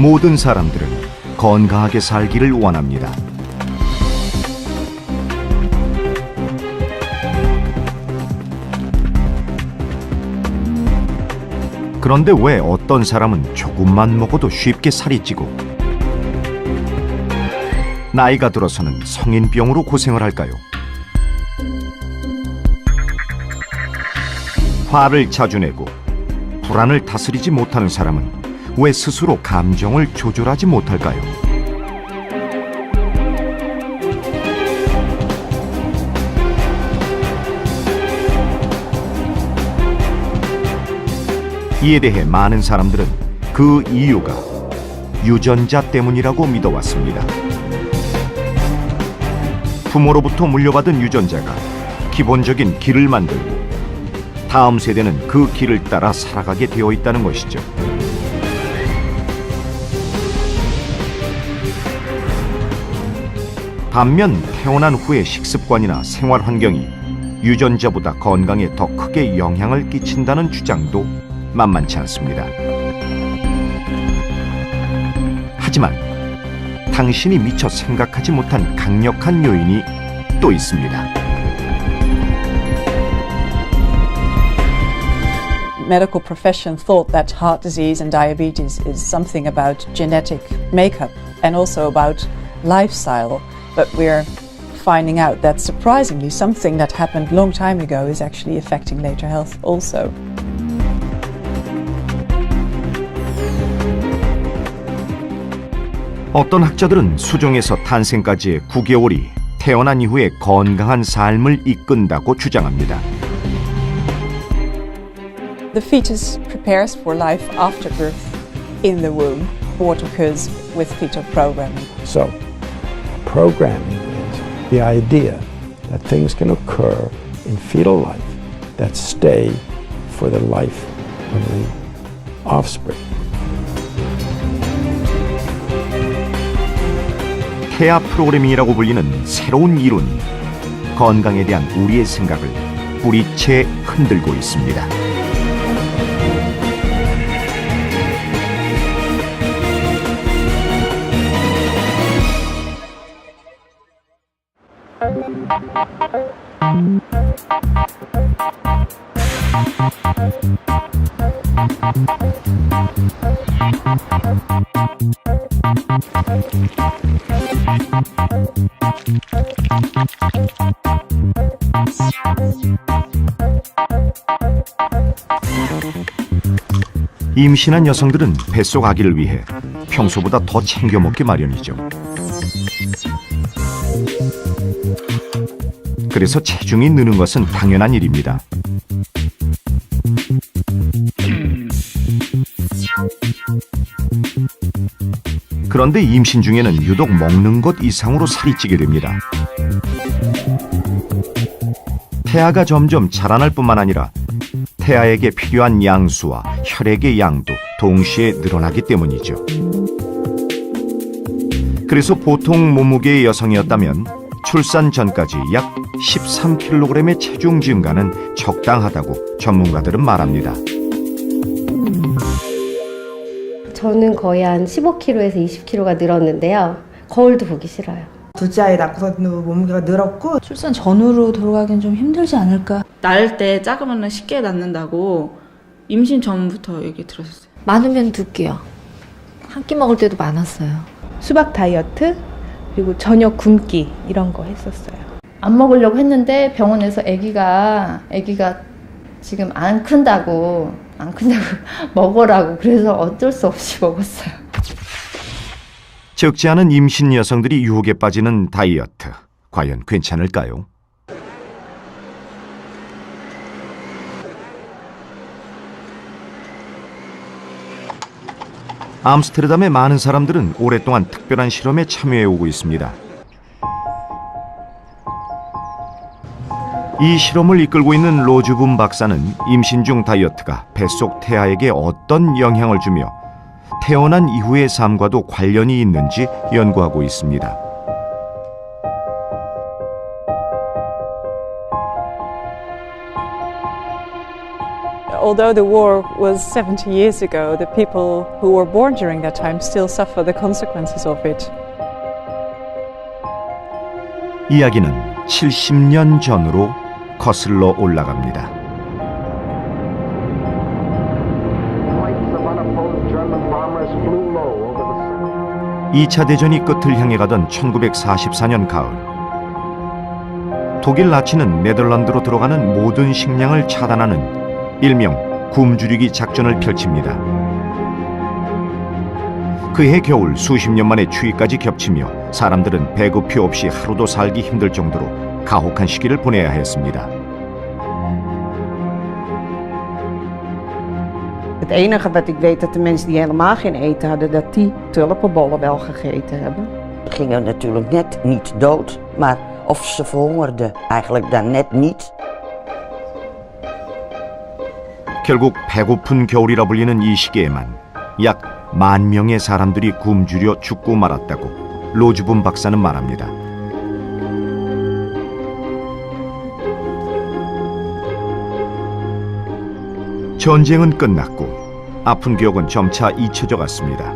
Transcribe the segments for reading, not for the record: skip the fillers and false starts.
모든 사람들은 건강하게 살기를 원합니다. 그런데 왜 어떤 사람은 조금만 먹어도 쉽게 살이 찌고 나이가 들어서는 성인병으로 고생을 할까요? 화를 자주 내고 불안을 다스리지 못하는 사람은 왜 스스로 감정을 조절하지 못할까요? 이에 대해 많은 사람들은 그 이유가 유전자 때문이라고 믿어왔습니다. 부모로부터 물려받은 유전자가 기본적인 길을 만들고 다음 세대는 그 길을 따라 살아가게 되어 있다는 것이죠. 반면 태어난 후의 식습관이나 생활 환경이 유전자보다 건강에 더 크게 영향을 끼친다는 주장도 만만치 않습니다. 하지만 당신이 미처 생각하지 못한 강력한 요인이 또 있습니다. Medical profession thought that heart disease and diabetes is something about genetic makeup and also about lifestyle, but we're finding out that surprisingly something that happened a long time ago is actually affecting later health also. 어떤 학자들은 수정에서 탄생까지의 9개월이 태어난 이후에 건강한 삶을 이끈다고 주장합니다. The fetus prepares for life after birth in the womb. What occurs with fetal programming? So, programming is the idea that things can occur in fetal life that stay for the life of the offspring. 태아 프로그래밍이라고 불리는 새로운 이론이 건강에 대한 우리의 생각을 뿌리채 흔들고 있습니다. 임신한 여성들은 뱃속 아기를 위해 평소보다 더 챙겨 먹기 마련이죠. 그래서 체중이 느는 것은 당연한 일입니다. 그런데 임신 중에는 유독 먹는 것 이상으로 살이 찌게 됩니다. 태아가 점점 자라날 뿐만 아니라 태아에게 필요한 양수와 혈액의 양도 동시에 늘어나기 때문이죠. 그래서 보통 몸무게의 여성이었다면 출산 전까지 약 13kg의 체중 증가는 적당하다고 전문가들은 말합니다. 저는 거의 한 15kg에서 20kg가 늘었는데요. 거울도 보기 싫어요. 둘째 아이 낳고서도 몸무게가 늘었고 출산 전후로 돌아가긴 좀 힘들지 않을까? 낳을 때 작으면 쉽게 낳는다고 임신 전부터 얘기 들었어요. 많으면 2끼요. 한 끼 먹을 때도 많았어요. 수박 다이어트 그리고 저녁 굶기 이런 거 했었어요. 안 먹으려고 했는데 병원에서 아기가 지금 안 큰다고 먹으라고 그래서 어쩔 수 없이 먹었어요. 적지 않은 임신 여성들이 유혹에 빠지는 다이어트, 과연 괜찮을까요? 암스테르담의 많은 사람들은 오랫동안 특별한 실험에 참여해 오고 있습니다. 이 실험을 이끌고 있는 로즈붐 박사는 임신 중 다이어트가 뱃속 태아에게 어떤 영향을 주며 태어난 이후의 삶과도 관련이 있는지 연구하고 있습니다. although the war was 70 years ago, the people who were born during that time still suffer the consequences of it. 이야기는 70년 전으로 거슬러 올라갑니다. 2차 대전이 끝을 향해 가던 1944년 가을, 독일 나치는 네덜란드로 들어가는 모든 식량을 차단하는 일명 굶주리기 작전을 펼칩니다. 그해 겨울 수십 년 만에 추위까지 겹치며 사람들은 배급이 없이 하루도 살기 힘들 정도로 가혹한 시기를 보내야 했습니다. Het enige wat ik weet dat de mensen die helemaal geen eten hadden, dat die tulpenbollen wel gegeten hebben. Ze gingen natuurlijk net niet dood, maar of ze verhongerden eigenlijk dan net niet. 결국 배고픈 겨울이라 불리는 이 시기에만 약 10,000명의 사람들이 굶주려 죽고 말았다고 로즈분 박사는 말합니다. 전쟁은 끝났고 아픈 기억은 점차 잊혀져 갔습니다.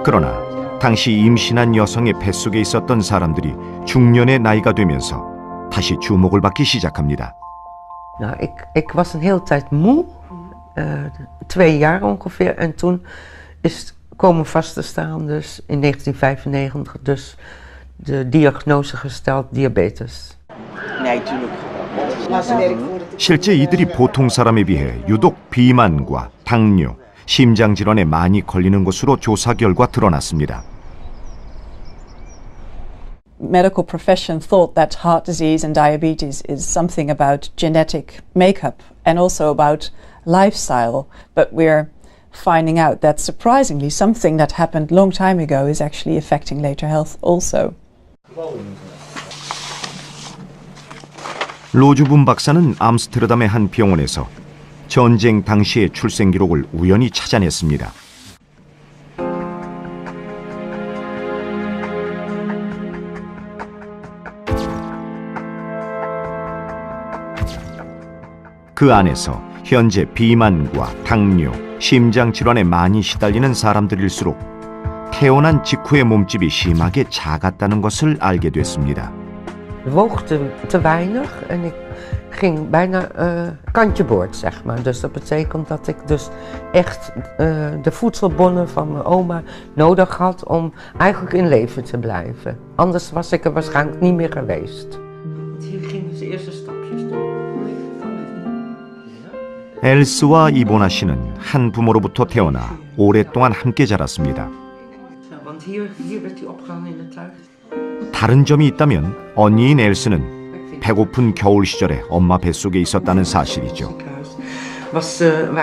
그러나 당시 임신한 여성의 뱃속에 있었던 사람들이 중년의 나이가 되면서 다시 주목을 받기 시작합니다. Nou, ik was een hele tijd moe, 2 jaar ongeveer, en toen is komen vast te staan, dus in 1995, dus de diagnose gesteld diabetes. Nee, tuurlijk. 실제 이들이 보통 사람에 비해 유독 비만과 당뇨, 심장질환에 많이 걸리는 것으로 조사 결과 드러났습니다. Medical profession thought that heart disease and diabetes is something about genetic makeup and also about lifestyle, but we're finding out that surprisingly something that happened long time ago is actually affecting later health also. 로즈분 박사는 암스테르담의 한 병원에서 전쟁 당시의 출생 기록을 우연히 찾아냈습니다. 그 안에서 현재 비만과 당뇨, 심장 질환에 많이 시달리는 사람들일수록 태어난 직후의 몸집이 심하게 작았다는 것을 알게 됐습니다. Ik woog te weinig en ik ging bijna kantje boord, zeg maar. Dus dat betekent dat ik dus echt de voedselbonnen van mijn oma nodig had om eigenlijk in leven te blijven. Anders was ik er waarschijnlijk niet meer geweest. Hier gingen ze eerste stapjes doen. 엘스와 이보나 씨는 한 부모로부터 태어나 오랫동안 함께 자랐습니다. Want hier werd hij opgehangen in het tuin. 다른 점이 있다면 언니인 엘스는 배고픈 겨울 시절에 엄마 뱃속에 있었다는 사실이죠.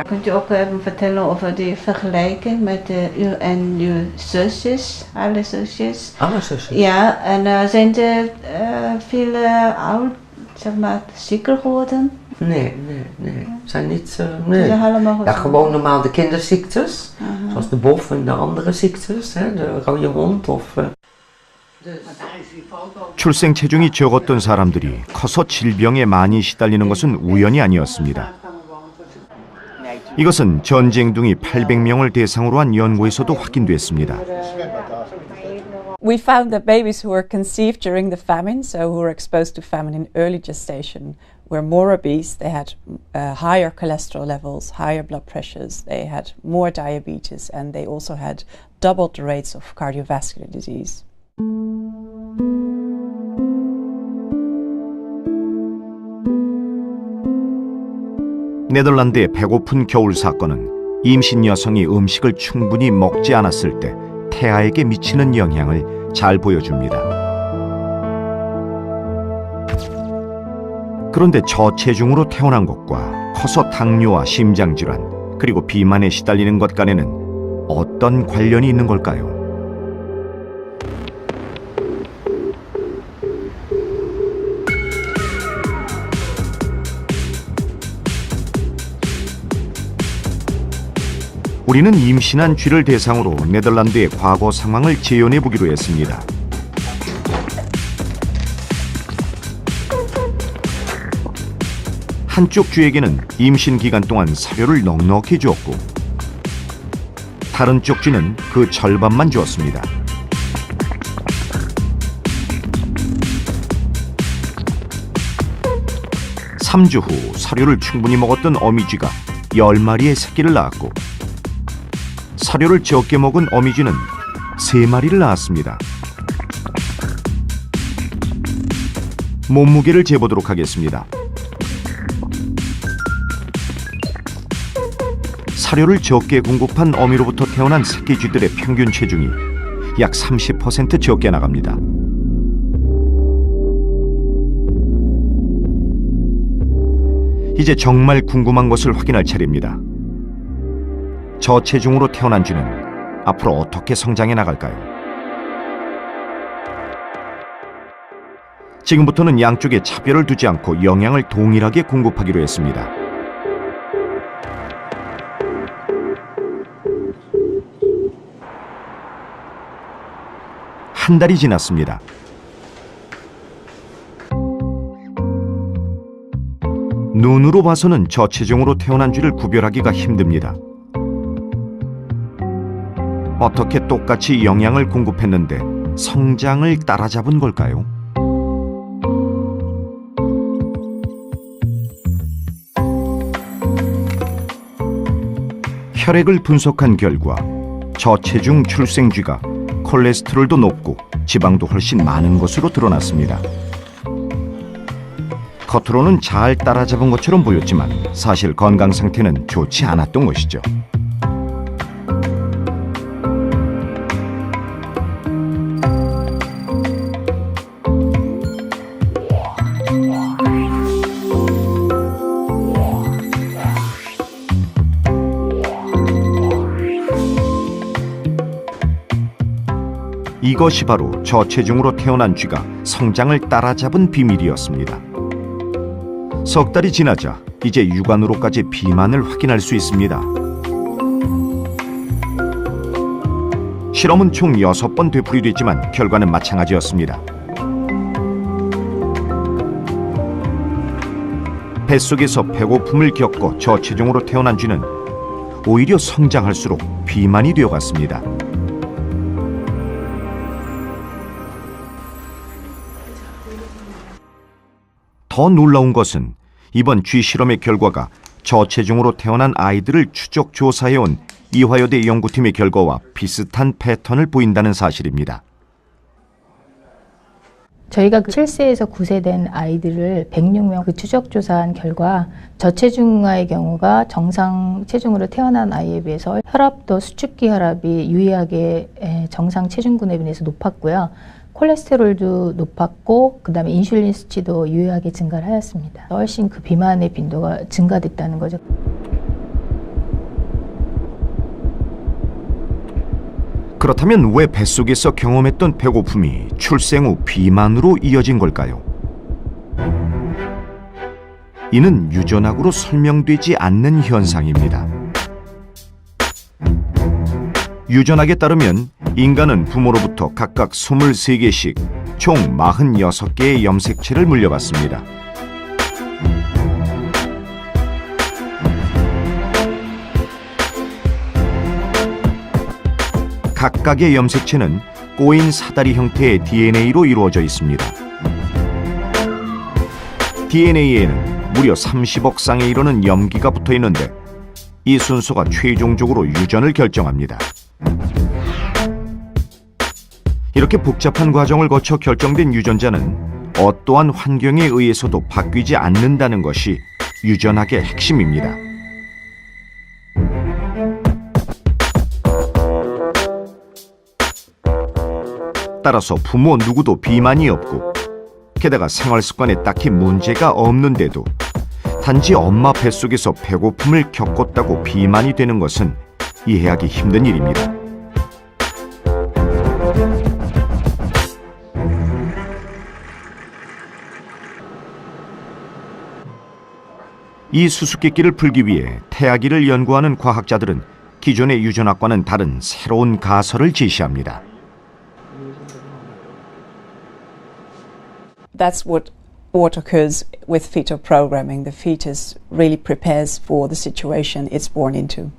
Kunt u ook vertellen over die vergelijking met u en uw zusjes, alle zusjes? Alle zusjes? Ja, en zijn er veel oud, zeg maar, zieker geworden? Nee. Zijn niet. Nee. Ja, gewoon normaal de kinderziektes, zoals de bof en de andere ziektes, hè, de rode hond of. 출생 체중이 적었던 사람들이 커서 질병에 많이 시달리는 것은 우연이 아니었습니다. 이것은 전쟁둥이 800명을 대상으로 한 연구에서도 확인됐습니다. We found that babies who were conceived during the famine, so who were exposed to famine in early gestation, were more obese. They had higher cholesterol levels, higher blood pressures, they had more diabetes, and they also had doubled the rates of cardiovascular disease. 네덜란드의 배고픈 겨울 사건은 임신 여성이 음식을 충분히 먹지 않았을 때 태아에게 미치는 영향을 잘 보여줍니다. 그런데 저체중으로 태어난 것과 커서 당뇨와 심장질환 그리고 비만에 시달리는 것 간에는 어떤 관련이 있는 걸까요? 우리는 임신한 쥐를 대상으로 네덜란드의 과거 상황을 재현해 보기로 했습니다. 한쪽 쥐에게는 임신 기간 동안 사료를 넉넉히 주었고 다른 쪽 쥐는 그 절반만 주었습니다. 3주 후 사료를 충분히 먹었던 어미쥐가 10마리의 새끼를 낳았고 사료를 적게 먹은 어미쥐는 3마리를 낳았습니다. 몸무게를 재보도록 하겠습니다. 사료를 적게 공급한 어미로부터 태어난 새끼 쥐들의 평균 체중이 약 30% 적게 나갑니다. 이제 정말 궁금한 것을 확인할 차례입니다. 저체중으로 태어난 쥐는 앞으로 어떻게 성장해 나갈까요? 지금부터는 양쪽에 차별을 두지 않고 영양을 동일하게 공급하기로 했습니다. 한 달이 지났습니다. 눈으로 봐서는 저체중으로 태어난 쥐를 구별하기가 힘듭니다. 어떻게 똑같이 영양을 공급했는데 성장을 따라잡은 걸까요? 혈액을 분석한 결과 저체중 출생쥐가 콜레스테롤도 높고 지방도 훨씬 많은 것으로 드러났습니다. 겉으로는 잘 따라잡은 것처럼 보였지만 사실 건강 상태는 좋지 않았던 것이죠. 이것이 바로 저체중으로 태어난 쥐가 성장을 따라잡은 비밀이었습니다. 석 달이 지나자 이제 육안으로까지 비만을 확인할 수 있습니다. 실험은 총 6번 되풀이됐지만 결과는 마찬가지였습니다. 뱃속에서 배고픔을 겪고 저체중으로 태어난 쥐는 오히려 성장할수록 비만이 되어갔습니다. 더 놀라운 것은 이번 쥐 실험의 결과가 저체중으로 태어난 아이들을 추적 조사해온 이화여대 연구팀의 결과와 비슷한 패턴을 보인다는 사실입니다. 저희가 7세에서 9세 된 아이들을 106명 추적 조사한 결과 저체중아의 경우가 정상 체중으로 태어난 아이에 비해서 혈압도 수축기 혈압이 유의하게 정상 체중군에 비해서 높았고요. 콜레스테롤도 높았고 그다음에 인슐린 수치도 유의하게 증가를 하였습니다. 훨씬 그 비만의 빈도가 증가됐다는 거죠. 그렇다면 왜 뱃속에서 경험했던 배고픔이 출생 후 비만으로 이어진 걸까요? 이는 유전학으로 설명되지 않는 현상입니다. 유전학에 따르면 인간은 부모로부터 각각 23개씩 총 46개의 염색체를 물려받습니다. 각각의 염색체는 꼬인 사다리 형태의 DNA로 이루어져 있습니다. DNA에는 무려 30억 쌍에 이르는 염기가 붙어 있는데 이 순서가 최종적으로 유전을 결정합니다. 이렇게 복잡한 과정을 거쳐 결정된 유전자는 어떠한 환경에 의해서도 바뀌지 않는다는 것이 유전학의 핵심입니다. 따라서 부모 누구도 비만이 없고 게다가 생활 습관에 딱히 문제가 없는데도 단지 엄마 뱃속에서 배고픔을 겪었다고 비만이 되는 것은 이해하기 힘든 일입니다. 이 수수께끼를 풀기 위해 태아기를 연구하는 과학자들은 기존의 유전학과는 다른 새로운 가설을 제시합니다. That's what what occurs with fetal programming. The fetus really prepares for the situation it's born into.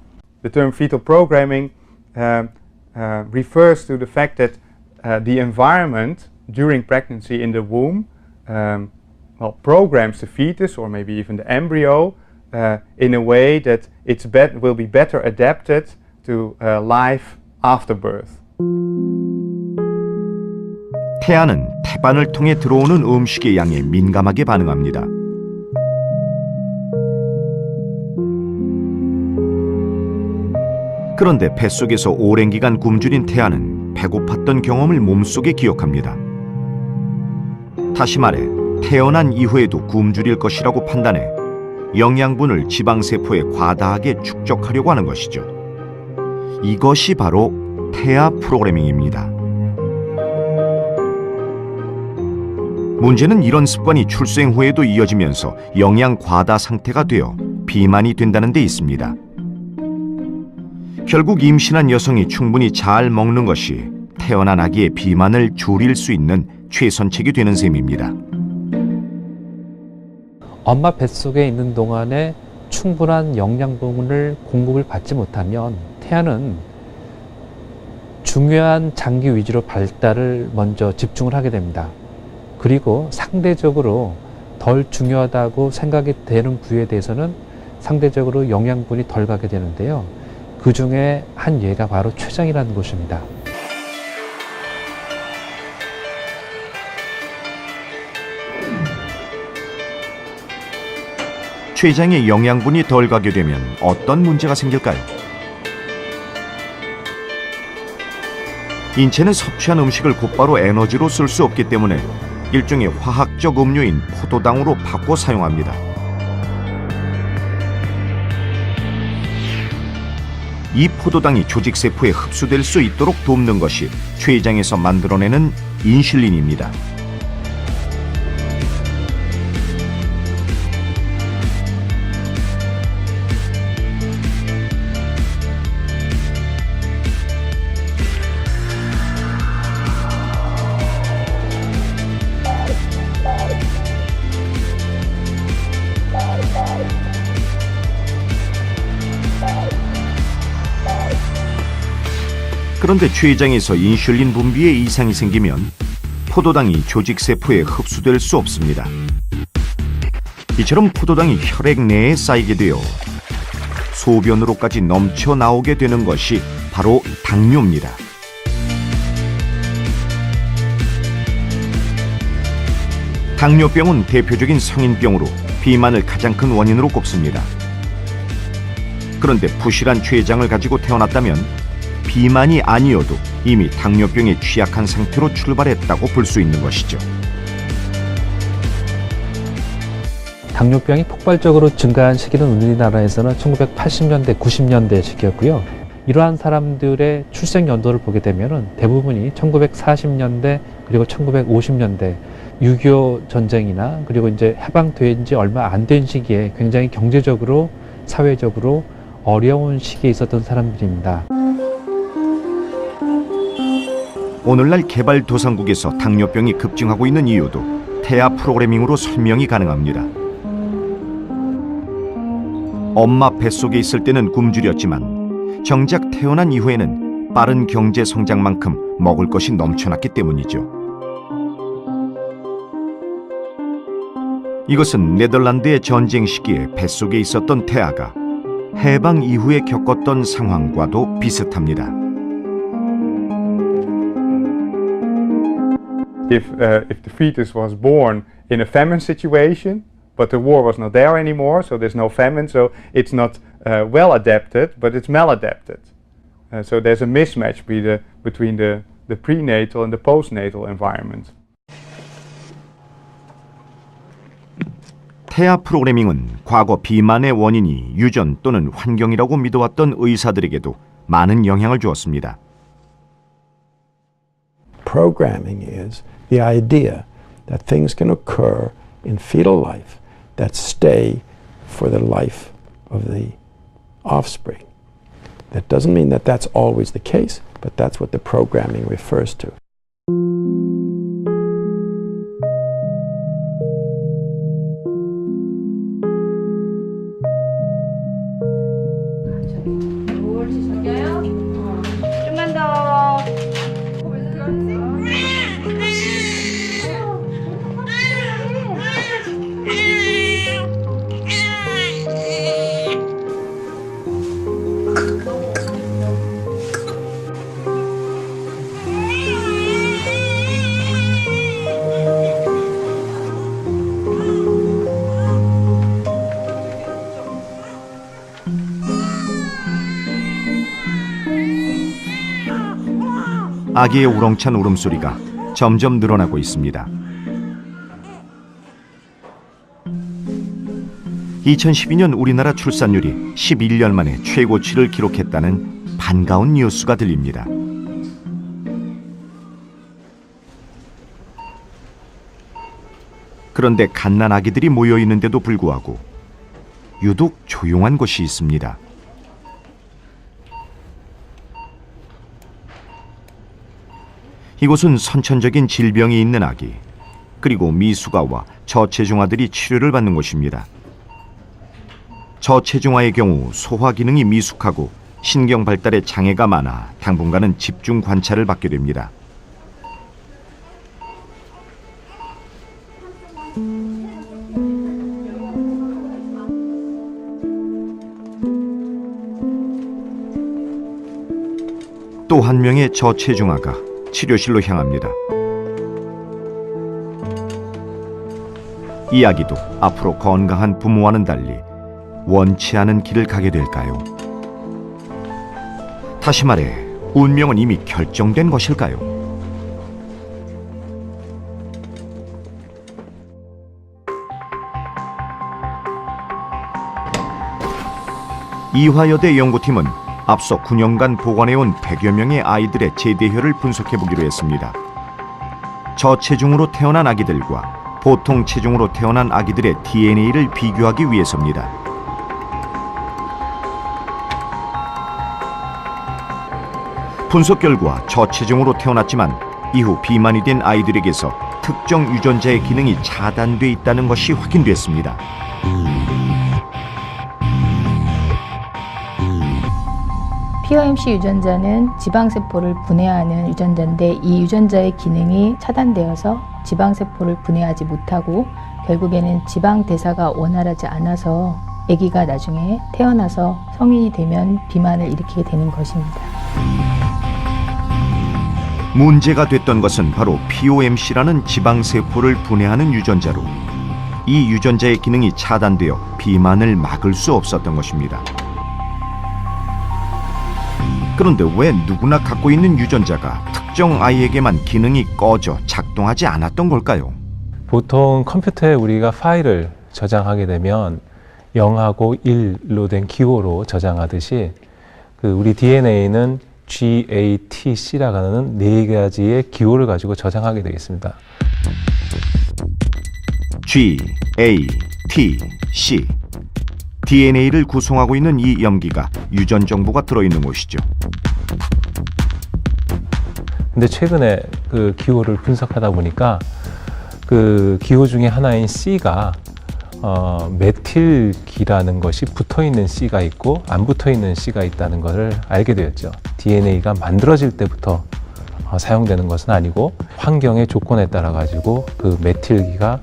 The term fetal programming refers to the fact that the environment during pregnancy in the womb programs the fetus or maybe even the embryo in a way that it will be better adapted to life after birth. 태아는 태반을 통해 들어오는 음식의 양에 민감하게 반응합니다. 그런데 뱃속에서 오랜 기간 굶주린 태아는 배고팠던 경험을 몸속에 기억합니다. 다시 말해 태어난 이후에도 굶주릴 것이라고 판단해 영양분을 지방세포에 과다하게 축적하려고 하는 것이죠. 이것이 바로 태아 프로그래밍입니다. 문제는 이런 습관이 출생 후에도 이어지면서 영양 과다 상태가 되어 비만이 된다는 데 있습니다. 결국 임신한 여성이 충분히 잘 먹는 것이 태어난 아기의 비만을 줄일 수 있는 최선책이 되는 셈입니다. 엄마 뱃속에 있는 동안에 충분한 영양분을 공급을 받지 못하면 태아는 중요한 장기 위주로 발달을 먼저 집중을 하게 됩니다. 그리고 상대적으로 덜 중요하다고 생각이 되는 부위에 대해서는 상대적으로 영양분이 덜 가게 되는데요. 그 중에 한 예가 바로 췌장이라는 곳입니다. 췌장에 영양분이 덜 가게 되면 어떤 문제가 생길까요? 인체는 섭취한 음식을 곧바로 에너지로 쓸 수 없기 때문에 일종의 화학적 음료인 포도당으로 바꿔 사용합니다. 이 포도당이 조직세포에 흡수될 수 있도록 돕는 것이 췌장에서 만들어내는 인슐린입니다. 그런데 췌장에서 인슐린 분비에 이상이 생기면 포도당이 조직세포에 흡수될 수 없습니다. 이처럼 포도당이 혈액 내에 쌓이게 되어 소변으로까지 넘쳐 나오게 되는 것이 바로 당뇨입니다. 당뇨병은 대표적인 성인병으로 비만을 가장 큰 원인으로 꼽습니다. 그런데 부실한 췌장을 가지고 태어났다면 비만이 아니어도 이미 당뇨병에 취약한 상태로 출발했다고 볼 수 있는 것이죠. 당뇨병이 폭발적으로 증가한 시기는 우리나라에서는 1980년대, 90년대 시기였고요. 이러한 사람들의 출생 연도를 보게 되면 대부분이 1940년대 그리고 1950년대 6.25 전쟁이나 그리고 이제 해방된 지 얼마 안 된 시기에 굉장히 경제적으로 사회적으로 어려운 시기에 있었던 사람들입니다. 오늘날 개발도상국에서 당뇨병이 급증하고 있는 이유도 태아 프로그래밍으로 설명이 가능합니다. 엄마 뱃속에 있을 때는 굶주렸지만 정작 태어난 이후에는 빠른 경제 성장만큼 먹을 것이 넘쳐났기 때문이죠. 이것은 네덜란드의 전쟁 시기에 뱃속에 있었던 태아가 해방 이후에 겪었던 상황과도 비슷합니다. If the fetus was born in a famine situation, but the war was not there anymore, so there's no famine, so it's not well adapted, but it's maladapted. So there's a mismatch between the prenatal and the postnatal environment. 태아 프로그래밍은 과거 비만의 원인이 유전 또는 환경이라고 믿어왔던 의사들에게도 많은 영향을 주었습니다. Programming is the idea that things can occur in fetal life that stay for the life of the offspring. That doesn't mean that that's always the case, but that's what the programming refers to. 아기의 우렁찬 울음소리가 점점 늘어나고 있습니다. 2012년 우리나라 출산율이 11년 만에 최고치를 기록했다는 반가운 뉴스가 들립니다. 그런데 갓난 아기들이 모여 있는데도 불구하고 유독 조용한 곳이 있습니다. 이곳은 선천적인 질병이 있는 아기, 그리고 미숙아와 저체중아들이 치료를 받는 곳입니다. 저체중아의 경우 소화 기능이 미숙하고 신경 발달에 장애가 많아 당분간은 집중 관찰을 받게 됩니다. 또 한 명의 저체중아가 치료실로 향합니다. 이 아기도 앞으로 건강한 부모와는 달리 원치 않은 길을 가게 될까요? 다시 말해, 운명은 이미 결정된 것일까요? 이화여대 연구팀은 앞서 9년간 보관해온 100여 명의 아이들의 제대혈을 분석해보기로 했습니다. 저체중으로 태어난 아기들과 보통 체중으로 태어난 아기들의 DNA를 비교하기 위해서입니다. 분석 결과 저체중으로 태어났지만 이후 비만이 된 아이들에게서 특정 유전자의 기능이 차단돼 있다는 것이 확인됐습니다. POMC 유전자는 지방세포를 분해하는 유전자인데 이 유전자의 기능이 차단되어서 지방세포를 분해하지 못하고 결국에는 지방 대사가 원활하지 않아서 아기가 나중에 태어나서 성인이 되면 비만을 일으키게 되는 것입니다. 문제가 됐던 것은 바로 POMC라는 지방세포를 분해하는 유전자로 이 유전자의 기능이 차단되어 비만을 막을 수 없었던 것입니다. 그런데 왜 누구나 갖고 있는 유전자가 특정 아이에게만 기능이 꺼져 작동하지 않았던 걸까요? 보통 컴퓨터에 우리가 파일을 저장하게 되면 0하고 1로 된 기호로 저장하듯이 우리 DNA는 GATC라고 하는 4가지의 기호를 가지고 저장하게 되겠습니다. G, A, T, C. DNA를 구성하고 있는 이 염기가 유전 정보가 들어있는 곳이죠. 근데 최근에 그 기호를 분석하다 보니까 그 기호 중에 하나인 C가 메틸기라는 것이 붙어있는 C가 있고 안 붙어있는 C가 있다는 것을 알게 되었죠. DNA가 만들어질 때부터 사용되는 것은 아니고 환경의 조건에 따라 가지고 그 메틸기가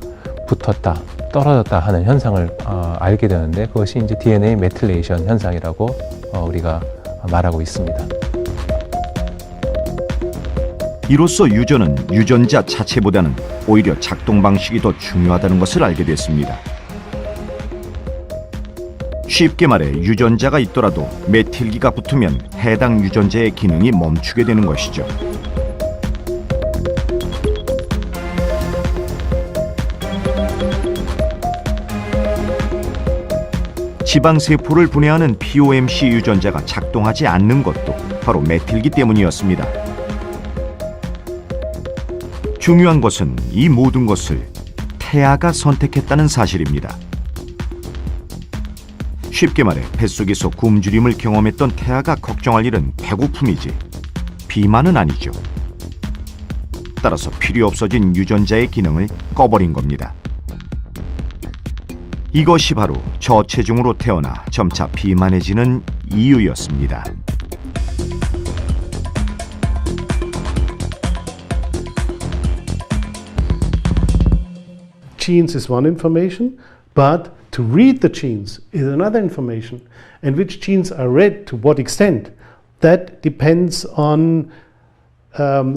붙었다, 떨어졌다 하는 현상을 알게 되는데 그것이 이제 DNA 메틸레이션 현상이라고 우리가 말하고 있습니다. 이로써 유전은 유전자 자체보다는 오히려 작동 방식이 더 중요하다는 것을 알게 됐습니다. 쉽게 말해 유전자가 있더라도 메틸기가 붙으면 해당 유전자의 기능이 멈추게 되는 것이죠. 지방세포를 분해하는 POMC 유전자가 작동하지 않는 것도 바로 메틸기 때문이었습니다. 중요한 것은 이 모든 것을 태아가 선택했다는 사실입니다. 쉽게 말해 뱃속에서 굶주림을 경험했던 태아가 걱정할 일은 배고픔이지 비만은 아니죠. 따라서 필요 없어진 유전자의 기능을 꺼버린 겁니다. 이것이 바로 저체중으로 태어나 점차 비만해지는 이유였습니다. Genes is one information, but to read the genes is another information. And which genes are read to what extent, that depends on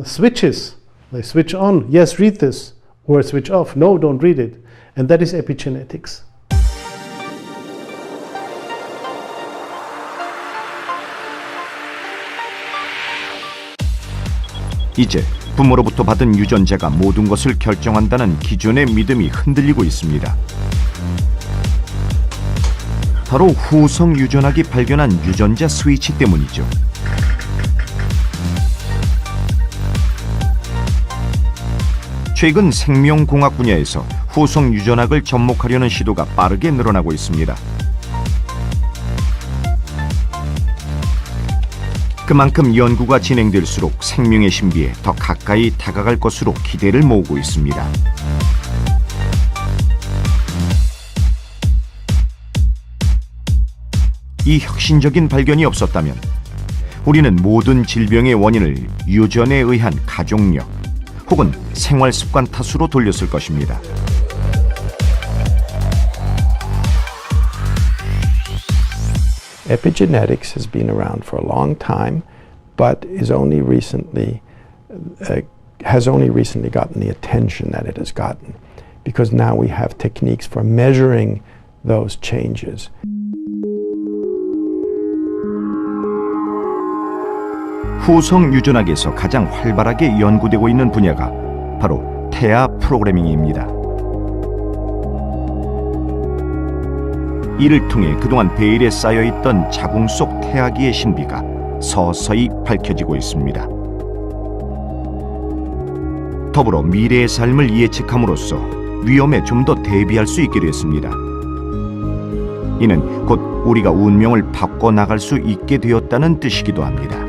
switches. They switch on, yes, read this, or switch off, no, don't read it. And that is epigenetics. 이제 부모로부터 받은 유전자가 모든 것을 결정한다는 기존의 믿음이 흔들리고 있습니다. 바로 후성 유전학이 발견한 유전자 스위치 때문이죠. 최근 생명공학 분야에서 후성 유전학을 접목하려는 시도가 빠르게 늘어나고 있습니다. 그만큼 연구가 진행될수록 생명의 신비에 더 가까이 다가갈 것으로 기대를 모으고 있습니다. 이 혁신적인 발견이 없었다면 우리는 모든 질병의 원인을 유전에 의한 가족력 혹은 생활 습관 탓으로 돌렸을 것입니다. Epigenetics has been around for a long time, but has only recently gotten the attention that it has gotten, because now we have techniques for measuring those changes. 후성 유전학에서 가장 활발하게 연구되고 있는 분야가 바로 태아 프로그래밍입니다. 이를 통해 그동안 베일에 쌓여있던 자궁 속 태아기의 신비가 서서히 밝혀지고 있습니다. 더불어 미래의 삶을 예측함으로써 위험에 좀 더 대비할 수 있게 됐습니다. 이는 곧 우리가 운명을 바꿔나갈 수 있게 되었다는 뜻이기도 합니다.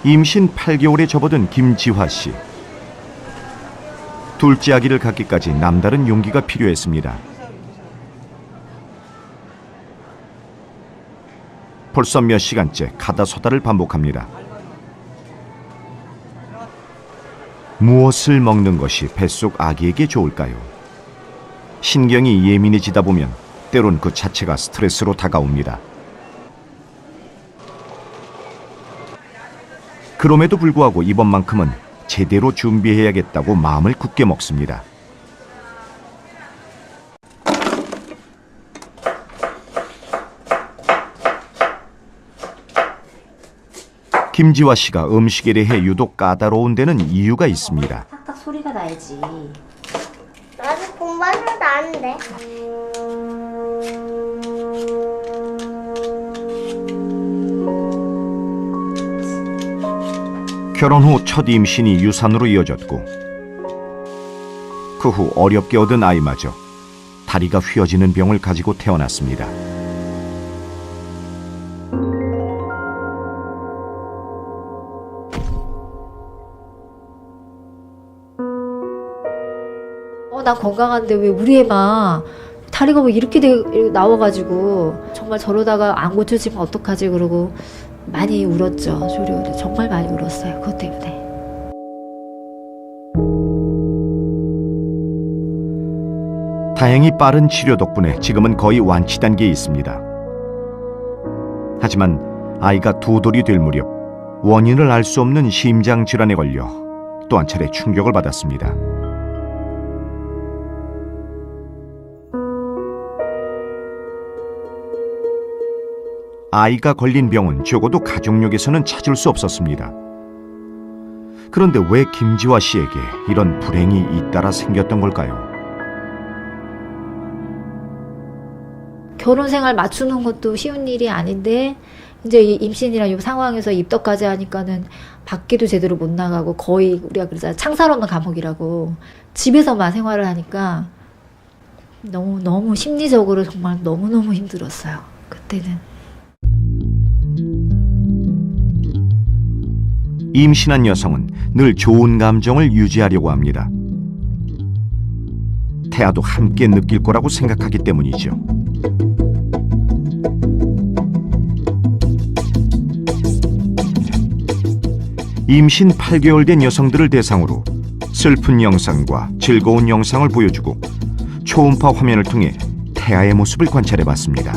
임신 8개월에 접어든 김지화 씨. 둘째 아기를 갖기까지 남다른 용기가 필요했습니다. 벌써 몇 시간째 가다서다를 반복합니다. 무엇을 먹는 것이 뱃속 아기에게 좋을까요? 신경이 예민해지다 보면 때론 그 자체가 스트레스로 다가옵니다. 그럼에도 불구하고 이번만큼은 제대로 준비해야겠다고 마음을 굳게 먹습니다. 김지화 씨가 음식에 대해 유독 까다로운 데는 이유가 있습니다. 탁탁 소리가 나야지. 나도 공부하는 나는데. 결혼 후 첫 임신이 유산으로 이어졌고 그 후 어렵게 얻은 아이마저 다리가 휘어지는 병을 가지고 태어났습니다. 난 건강한데 왜 우리 애만 다리가 왜 이렇게 나와가지고 정말 저러다가 안 고쳐지면 어떡하지 그러고 많이 울었죠. 조리오리 정말 많이 울었어요. 그것 때문에. 다행히 빠른 치료 덕분에 지금은 거의 완치 단계에 있습니다. 하지만 아이가 두 돌이 될 무렵 원인을 알 수 없는 심장 질환에 걸려 또 한 차례 충격을 받았습니다. 아이가 걸린 병은 적어도 가족력에서는 찾을 수 없었습니다. 그런데 왜 김지화 씨에게 이런 불행이 잇따라 생겼던 걸까요? 결혼 생활 맞추는 것도 쉬운 일이 아닌데 이제 임신이랑 이 상황에서 입덧까지 하니까는 밖에도 제대로 못 나가고 거의 우리가 그러잖아요. 창살 없는 감옥이라고 집에서만 생활을 하니까 너무 심리적으로 정말 너무너무 힘들었어요. 그때는. 임신한 여성은 늘 좋은 감정을 유지하려고 합니다. 태아도 함께 느낄 거라고 생각하기 때문이죠. 임신 8개월 된 여성들을 대상으로 슬픈 영상과 즐거운 영상을 보여주고 초음파 화면을 통해 태아의 모습을 관찰해봤습니다.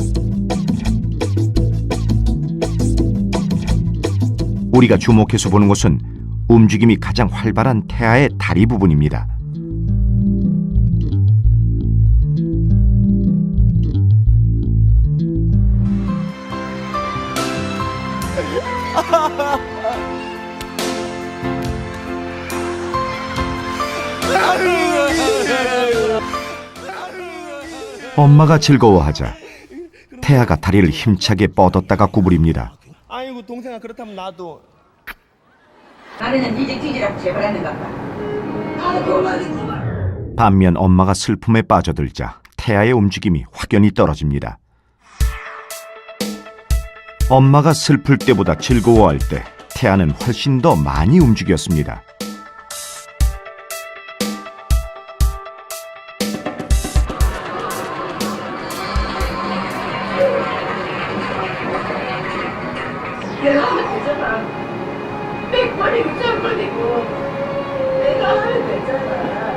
우리가 주목해서 보는 것은 움직임이 가장 활발한 태아의 다리 부분입니다. 엄마가 즐거워하자 태아가 다리를 힘차게 뻗었다가 구부립니다. 아이고 동생아 그렇다면 나도. 나는 이제 뒤지라고 제발 했는가 봐. 반면 엄마가 슬픔에 빠져들자 태아의 움직임이 확연히 떨어집니다. 엄마가 슬플 때보다 즐거워할 때 태아는 훨씬 더 많이 움직였습니다. 내가 하면 되잖아. 100번이고 1000번이고 내가 하면 되잖아.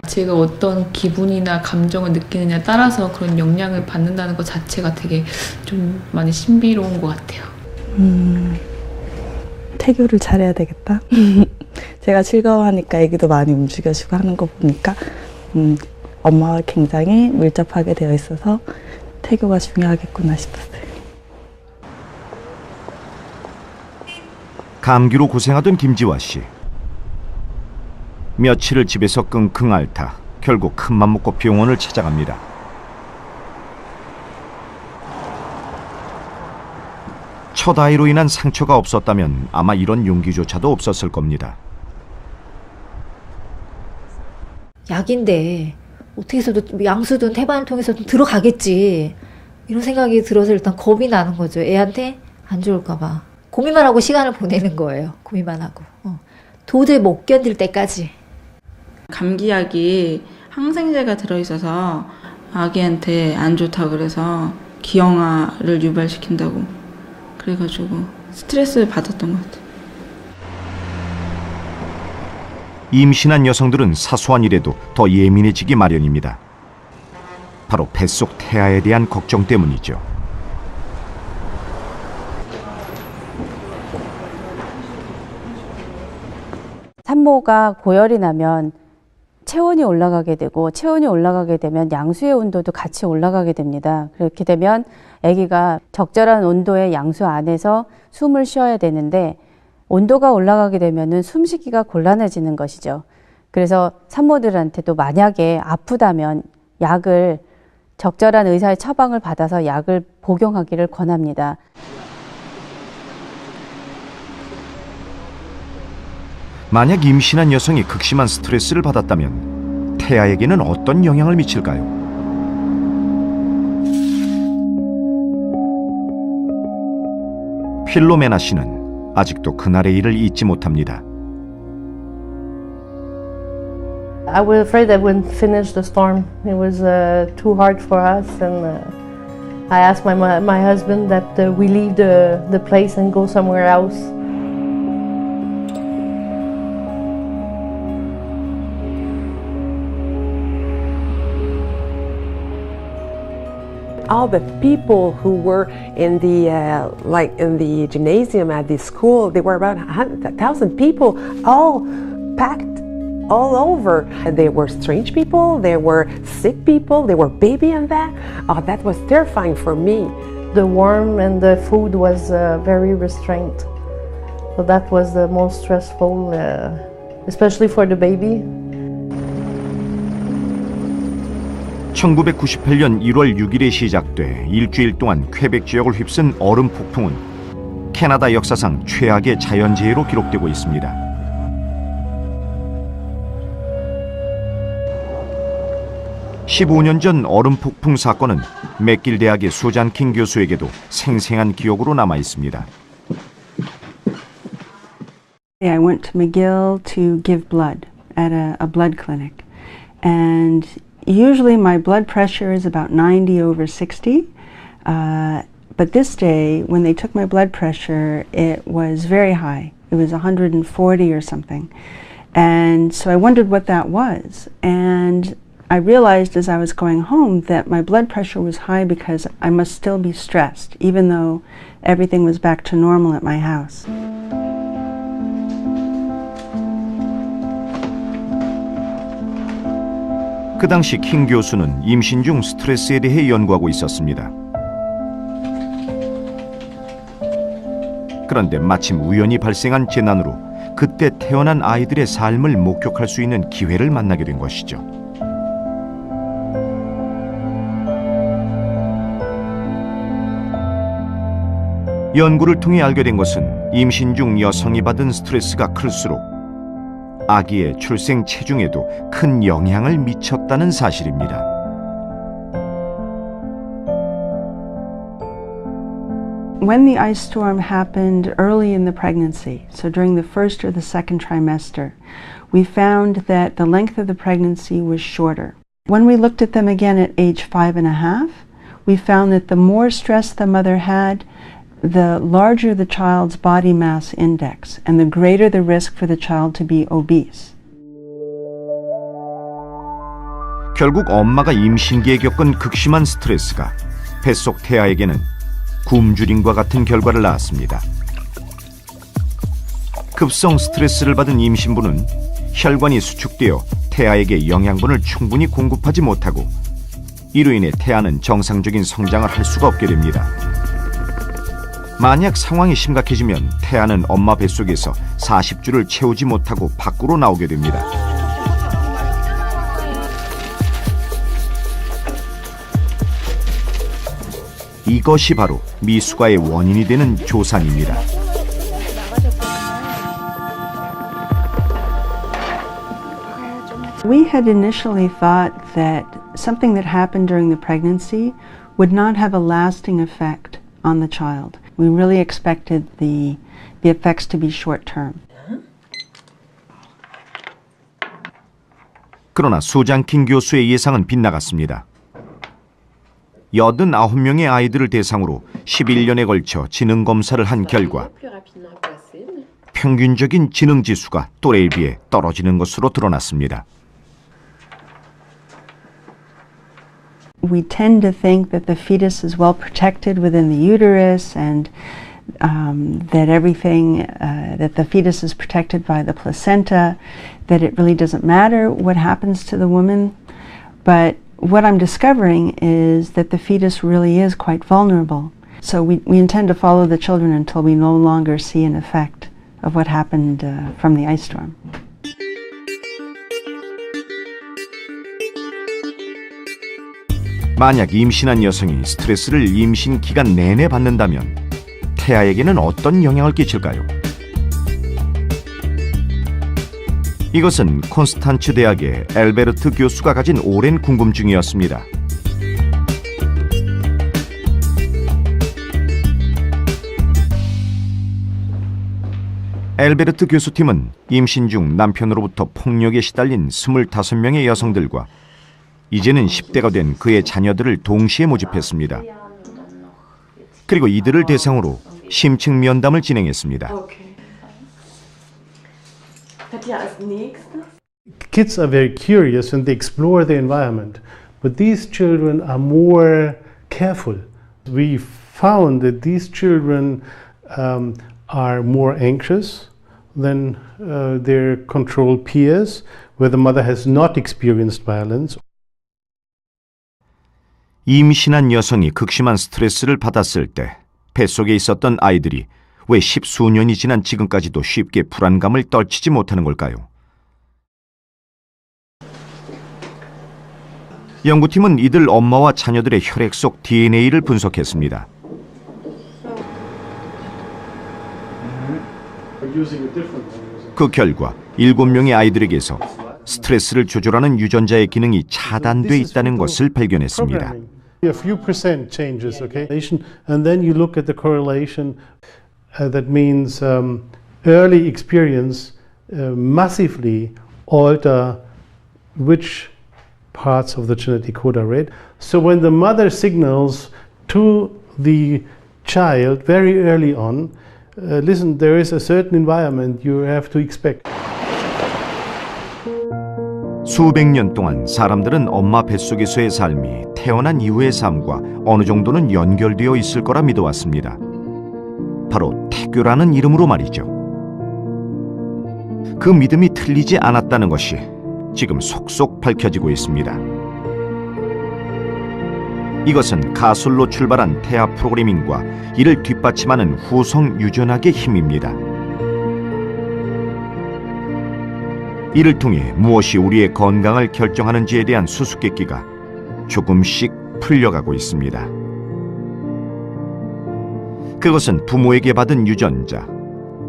제가 어떤 기분이나 감정을 느끼느냐에 따라서 그런 영향을 받는다는 것 자체가 되게 좀 많이 신비로운 것 같아요. 태교를 잘해야 되겠다. 제가 즐거워하니까 애기도 많이 움직여주고 하는 거 보니까 엄마와 굉장히 밀접하게 되어 있어서 태교가 중요하겠구나 싶었어요. 감기로 고생하던 김지화 씨. 며칠을 집에서 끙끙 앓다 결국 큰맘 먹고 병원을 찾아갑니다. 첫 아이로 인한 상처가 없었다면 아마 이런 용기조차도 없었을 겁니다. 약인데 어떻게 해서든 양수든 태반을 통해서든 들어가겠지 이런 생각이 들어서 일단 겁이 나는 거죠. 애한테 안 좋을까 봐 고민만 하고 시간을 보내는 거예요. 고민만 하고 도저히 못 견딜 때까지. 감기약이 항생제가 들어있어서 아기한테 안 좋다고 그래서 기형아를 유발시킨다고 그래가지고 스트레스 받았던 것 같아요. 임신한 여성들은 사소한 일에도 더 예민해지기 마련입니다. 바로 뱃속 태아에 대한 걱정 때문이죠. 산모가 고열이 나면 체온이 올라가게 되고 체온이 올라가게 되면 양수의 온도도 같이 올라가게 됩니다. 그렇게 되면 아기가 적절한 온도의 양수 안에서 숨을 쉬어야 되는데 온도가 올라가게 되면은 숨쉬기가 곤란해지는 것이죠. 그래서 산모들한테도 만약에 아프다면 약을 적절한 의사의 처방을 받아서 약을 복용하기를 권합니다. 만약 임신한 여성이 극심한 스트레스를 받았다면 태아에게는 어떤 영향을 미칠까요? 필로메나 씨는 아직도 그날의 일을 잊지 못합니다. I was afraid that we wouldn't finish the storm. It was too hard for us, and I asked my husband that we leave the place and go somewhere else. All the people who were in the in the gymnasium at the school, there were about 1,000 people, all packed all over. There were strange people, there were sick people, there were baby and that. Oh, that was terrifying for me. The warmth and the food was very restrained, so that was the most stressful, especially for the baby. 1998년 1월 6일에 시작돼 일주일 동안 퀘벡 지역을 휩쓴 얼음 폭풍은 캐나다 역사상 최악의 자연재해로 기록되고 있습니다. (15년) 전 얼음 폭풍 사건은 맥길 대학의 수잔 킹 교수에게도 생생한 기억으로 남아 있습니다. I went to McGill to give blood at a blood clinic, and usually my blood pressure is about 90 over 60, but this day when they took my blood pressure it was very high. It was 140 or something, and so I wondered what that was, and I realized as I was going home that my blood pressure was high because I must still be stressed, even though everything was back to normal at my house. 그 당시 킹 교수는 임신 중 스트레스에 대해 연구하고 있었습니다. 그런데 마침 우연히 발생한 재난으로 그때 태어난 아이들의 삶을 목격할 수 있는 기회를 만나게 된 것이죠. 연구를 통해 알게 된 것은 임신 중 여성이 받은 스트레스가 클수록 아기의 출생 체중에도 큰 영향을 미쳤다는 사실입니다. When the ice storm happened early in the pregnancy, so during the first or the second trimester, we found that the length of the pregnancy was shorter. When we looked at them again at age 5.5, we found that the more stress the mother had, the larger the child's body mass index and the greater the risk for the child to be obese. 결국 엄마가 임신기에 겪은 극심한 스트레스가 뱃속 태아에게는 굶주림과 같은 결과를 낳았습니다. 급성 스트레스를 받은 임신부는 혈관이 수축되어 태아에게 영양분을 충분히 공급하지 못하고 이로 인해 태아는 정상적인 성장을 할 수가 없게 됩니다. 만약 상황이 심각해지면 태아는 엄마 뱃속에서 40주를 채우지 못하고 밖으로 나오게 됩니다. 이것이 바로 미숙아의 원인이 되는 조산입니다. We had initially thought that something that happened during the pregnancy would not have a lasting effect on the child. We really expected the effects to be short-term. 그러나 수장킹 교수의 예상은 빗나갔습니다. 89명의 아이들을 대상으로 11년에 걸쳐 지능 검사를 한 결과 평균적인 지능 지수가 또래에 비해 떨어지는 것으로 드러났습니다. We tend to think that the fetus is well protected within the uterus and that everything, that the fetus is protected by the placenta, that it really doesn't matter what happens to the woman. But what I'm discovering is that the fetus really is quite vulnerable. So we intend to follow the children until we no longer see an effect of what happened from the ice storm. 만약 임신한 여성이 스트레스를 임신 기간 내내 받는다면 태아에게는 어떤 영향을 끼칠까요? 이것은 콘스탄츠 대학의 엘베르트 교수가 가진 오랜 궁금증이었습니다. 엘베르트 교수팀은 임신 중 남편으로부터 폭력에 시달린 25명의 여성들과 이제는 10대가 된 그의 자녀들을 동시에 모집했습니다. 그리고 이들을 대상으로 심층 면담을 진행했습니다. Kids are very curious and they explore the environment, but these children are more careful. We found that these children are more anxious than their control peers, where the mother has not experienced violence. 임신한 여성이 극심한 스트레스를 받았을 때 뱃속에 있었던 아이들이 왜 십수년이 지난 지금까지도 쉽게 불안감을 떨치지 못하는 걸까요? 연구팀은 이들 엄마와 자녀들의 혈액 속 DNA를 분석했습니다. 그 결과 7명의 아이들에게서 스트레스를 조절하는 유전자의 기능이 차단돼 있다는 것을 발견했습니다. A few percent changes, okay? And then you look at the correlation. That means early experience massively alter which parts of the genetic code are read. So when the mother signals to the child very early on, listen, there is a certain environment you have to expect. 수백 년 동안 사람들은 엄마 뱃속에서의 삶이 태어난 이후의 삶과 어느 정도는 연결되어 있을 거라 믿어왔습니다. 바로 태교라는 이름으로 말이죠. 그 믿음이 틀리지 않았다는 것이 지금 속속 밝혀지고 있습니다. 이것은 가설로 출발한 태아 프로그래밍과 이를 뒷받침하는 후성 유전학의 힘입니다. 이를 통해 무엇이 우리의 건강을 결정하는지에 대한 수수께끼가 조금씩 풀려가고 있습니다. 그것은 부모에게 받은 유전자,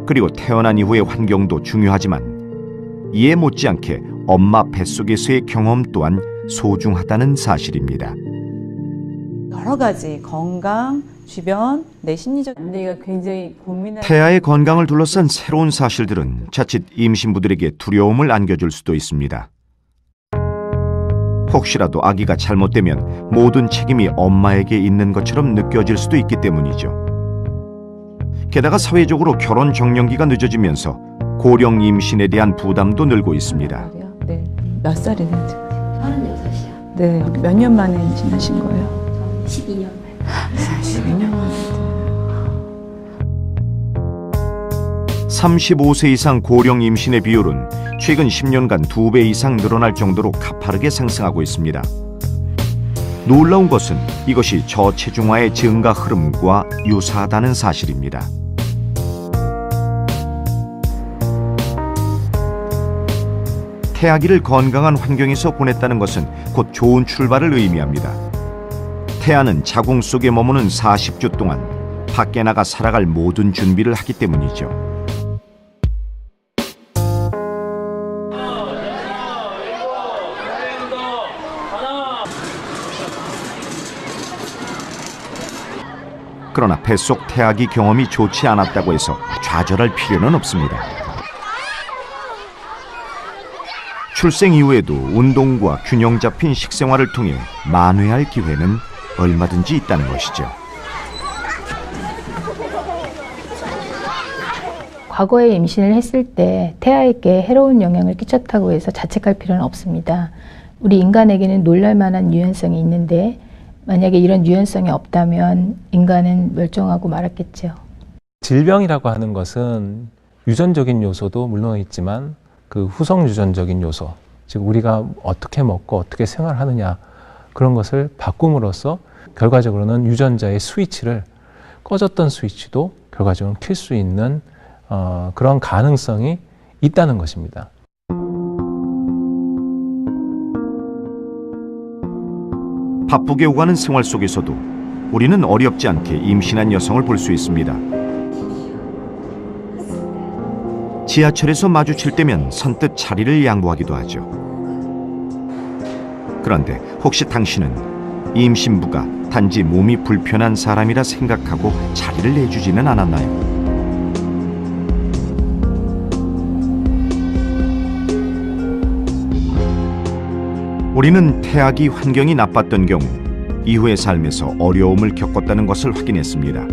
그리고 태어난 이후의 환경도 중요하지만 이에 못지않게 엄마 뱃속에서의 경험 또한 소중하다는 사실입니다. 여러 가지 건강, 주변, 내 심리적 내가 굉장히 고민을 태아의 건강을 둘러싼 새로운 사실들은 자칫 임신부들에게 두려움을 안겨줄 수도 있습니다. 혹시라도 아기가 잘못되면 모든 책임이 엄마에게 있는 것처럼 느껴질 수도 있기 때문이죠. 게다가 사회적으로 결혼 정년기가 늦어지면서 고령 임신에 대한 부담도 늘고 있습니다. 네. 몇 살이나 지금? 36이요. 네. 몇 년 만에 임신하신 거예요? 12년. 12년 만에. 35세 이상 고령 임신의 비율은 최근 10년간 2배 이상 늘어날 정도로 가파르게 상승하고 있습니다. 놀라운 것은 이것이 저체중화의 증가 흐름과 유사하다는 사실입니다. 태아기를 건강한 환경에서 보냈다는 것은 곧 좋은 출발을 의미합니다. 태아는 자궁 속에 머무는 40주 동안 밖에 나가 살아갈 모든 준비를 하기 때문이죠. 그러나 뱃속 태아기 경험이 좋지 않았다고 해서 좌절할 필요는 없습니다. 출생 이후에도 운동과 균형 잡힌 식생활을 통해 만회할 기회는 얼마든지 있다는 것이죠. 과거에 임신을 했을 때 태아에게 해로운 영향을 끼쳤다고 해서 자책할 필요는 없습니다. 우리 인간에게는 놀랄만한 유연성이 있는데 만약에 이런 유연성이 없다면 인간은 멸종하고 말았겠죠. 질병이라고 하는 것은 유전적인 요소도 물론 있지만 그 후성 유전적인 요소, 즉 우리가 어떻게 먹고 어떻게 생활하느냐 그런 것을 바꿈으로써 결과적으로는 유전자의 스위치를 꺼졌던 스위치도 결과적으로 켤 수 있는 그런 가능성이 있다는 것입니다. 바쁘게 오가는 생활 속에서도 우리는 어렵지 않게 임신한 여성을 볼 수 있습니다. 지하철에서 마주칠 때면 선뜻 자리를 양보하기도 하죠. 그런데 혹시 당신은 임신부가 단지 몸이 불편한 사람이라 생각하고 자리를 내주지는 않았나요? 우리는 태아기 환경이 나빴던 경우 이후의 삶에서 어려움을 겪었다는 것을 확인했습니다.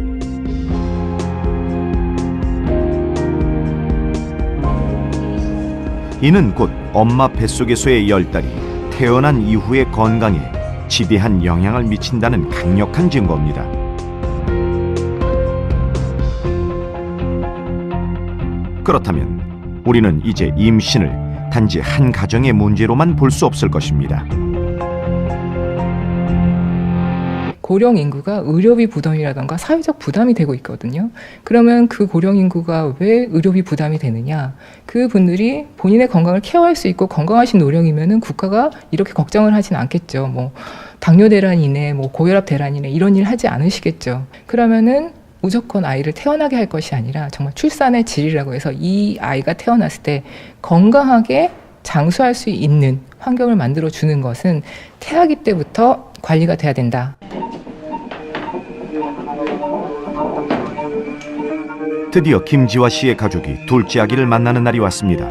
이는 곧 엄마 뱃속에서의 열달이 태어난 이후의 건강에 지대한 영향을 미친다는 강력한 증거입니다. 그렇다면 우리는 이제 임신을 단지 한 가정의 문제로만 볼 수 없을 것입니다. 고령 인구가 의료비 부담이라던가 사회적 부담이 되고 있거든요. 그러면 그 고령 인구가 왜 의료비 부담이 되느냐? 그분들이 본인의 건강을 케어할 수 있고 건강하신 노령이면은 국가가 이렇게 걱정을 하진 않겠죠. 뭐 당뇨 대란이네, 뭐 고혈압 대란이네 이런 일 하지 않으시겠죠. 그러면은 무조건 아이를 태어나게 할 것이 아니라 정말 출산의 질이라고 해서 이 아이가 태어났을 때 건강하게 장수할 수 있는 환경을 만들어 주는 것은 태아기 때부터 관리가 돼야 된다. 드디어 김지화 씨의 가족이 둘째 아기를 만나는 날이 왔습니다.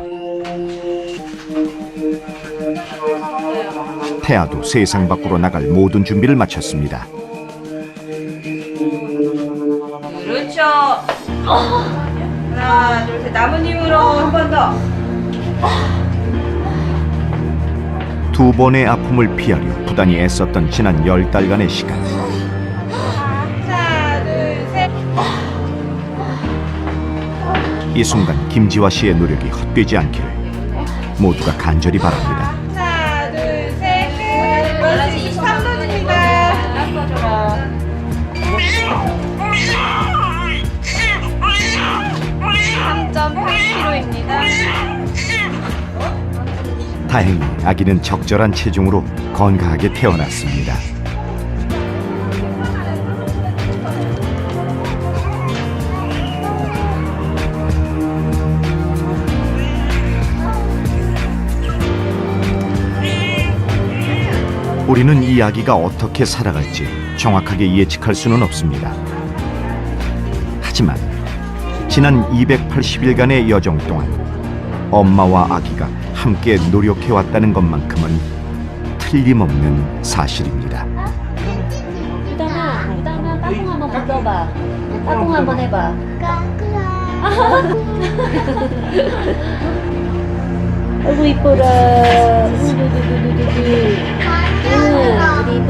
태아도 세상 밖으로 나갈 모든 준비를 마쳤습니다. 그렇죠. 하나, 둘, 셋. 남은 힘으로 한 번 더. 두 번의 아픔을 피하려 부단히 애썼던 지난 10달간의 시간. 하나, 둘, 셋. 이 순간 김지화 씨의 노력이 헛되지 않기를 모두가 간절히 바랍니다. 하나, 둘, 셋, 끝. 멀리 23분입니다. 3.8kg입니다. 다행히 아기는 적절한 체중으로 건강하게 태어났습니다. 우리는 이 아기가 어떻게 살아갈지 정확하게 예측할 수는 없습니다. 하지만 지난 280일간의 여정 동안 엄마와 아기가 함께 노력해왔다는 것만큼은 틀림없는 사실입니다. 유담아 따봉 한번 불러봐. 따봉 한번 해봐. 아이고 이뻐라. 우리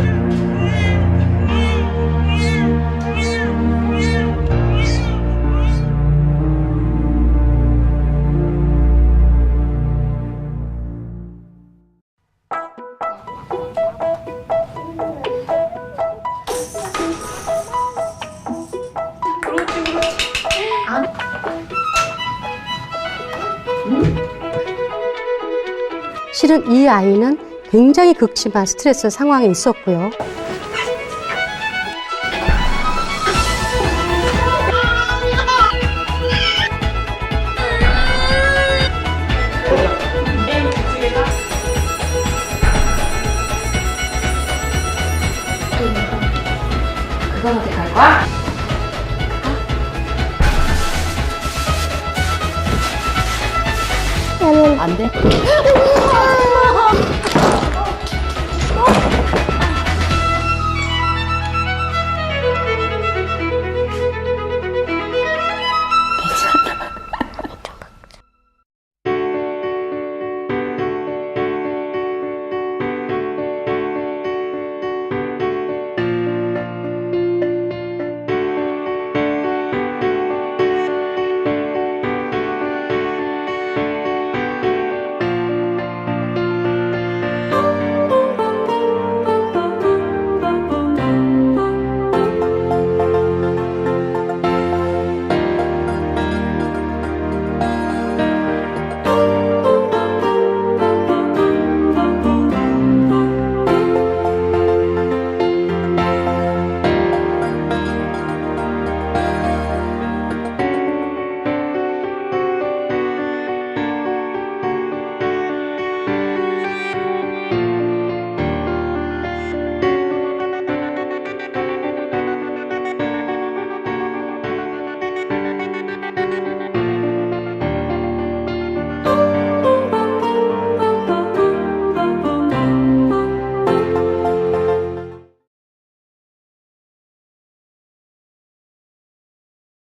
실은 이 아이는 굉장히 극심한 스트레스 상황에 있었고요. 그건 어디 갈 거야? 안 돼.